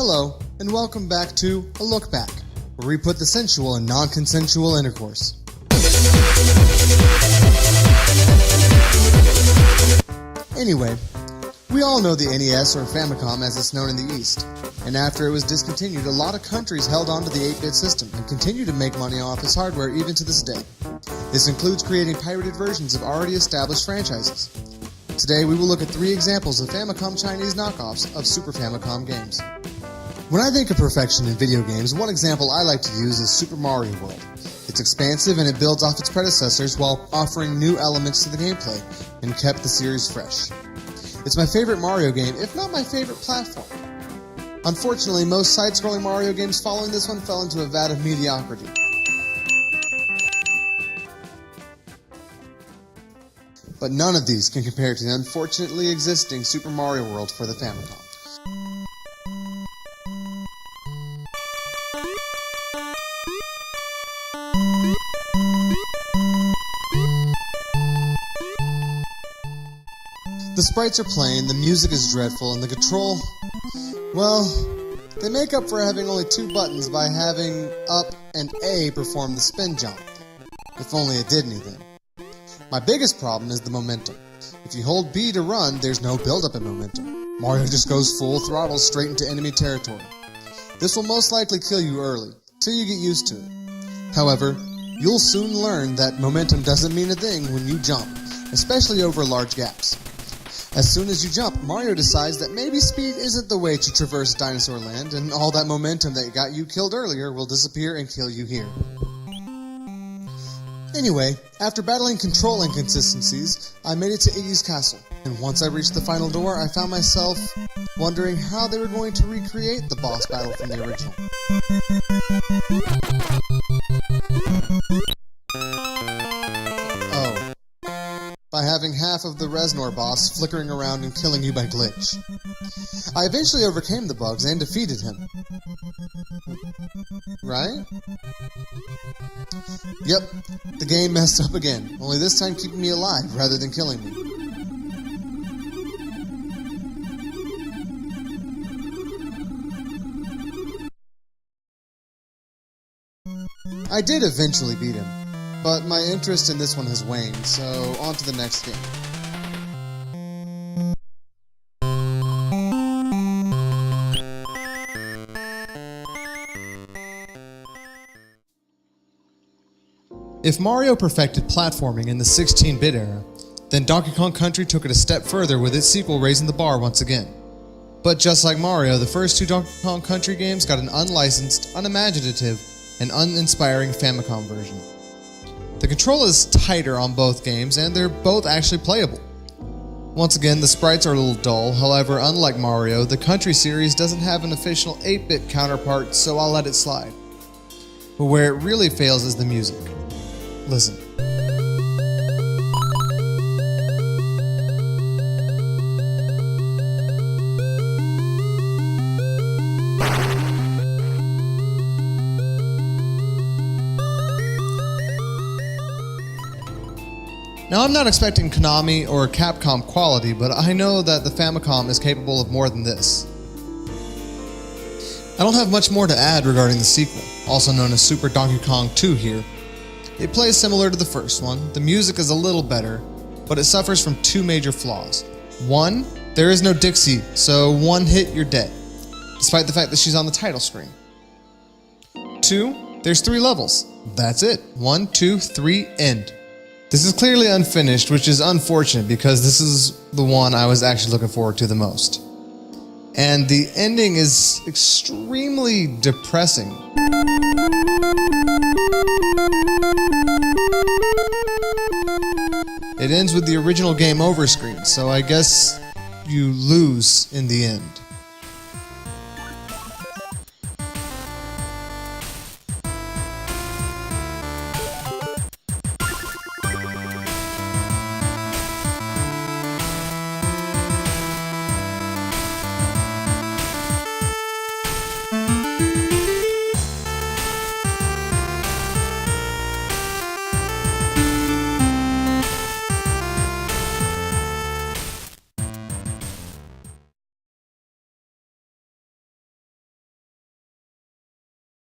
Hello, and welcome back to A Look Back, where we put the sensual in non-consensual intercourse. Anyway, we all know the NES or famicom as it's known in the East, and after it was discontinued, a lot of countries held on to the 8-bit system and continue to make money off its hardware even to this day. This includes creating pirated versions of already established franchises. Today we will look at 3 examples of Famicom Chinese knockoffs of Super Famicom games. When I think of perfection in video games, one example I like to use is Super Mario World. It's expansive and it builds off its predecessors while offering new elements to the gameplay and kept the series fresh. It's my favorite Mario game, if not my favorite platform. Unfortunately, most side-scrolling Mario games following this one fell into a vat of mediocrity. But none of these can compare to the unfortunately existing Super Mario World for the Famicom. The sprites are plain, the music is dreadful, and the control, well, they make up for having only 2 buttons by having up and A perform the spin jump. If only it did anything. My biggest problem is the momentum. If you hold B to run, there's no build-up in momentum. Mario just goes full throttle straight into enemy territory. This will most likely kill you early, till you get used to it. However, you'll soon learn that momentum doesn't mean a thing when you jump, especially over large gaps. As soon as you jump, Mario decides that maybe speed isn't the way to traverse Dinosaur Land, and all that momentum that got you killed earlier will disappear and kill you here. Anyway, after battling control inconsistencies, I made it to Iggy's castle, and once I reached the final door, I found myself wondering how they were going to recreate the boss battle from the original. Oh. By having half of the Reznor boss flickering around and killing you by glitch. I eventually overcame the bugs and defeated him. Right? Yep, the game messed up again, only this time keeping me alive rather than killing me. I did eventually beat him, but my interest in this one has waned, so on to the next game. If Mario perfected platforming in the 16-bit era, then Donkey Kong Country took it a step further with its sequel raising the bar once again. But just like Mario, the first 2 Donkey Kong Country games got an unlicensed, unimaginative, and uninspiring Famicom version. The control is tighter on both games, and they're both actually playable. Once again, the sprites are a little dull, however, unlike Mario, the Country series doesn't have an official 8-bit counterpart, so I'll let it slide. But where it really fails is the music. Listen. Now, I'm not expecting Konami or Capcom quality, but I know that the Famicom is capable of more than this. I don't have much more to add regarding the sequel, also known as Super Donkey Kong 2 here. It plays similar to the first one, the music is a little better, but it suffers from 2 major flaws. 1, there is no Dixie, so one hit you're dead, despite the fact that she's on the title screen. 2, there's 3 levels. That's it. 1, 2, 3, end. This is clearly unfinished, which is unfortunate because this is the one I was actually looking forward to the most. And the ending is extremely depressing. It ends with the original game over screen, so I guess you lose in the end.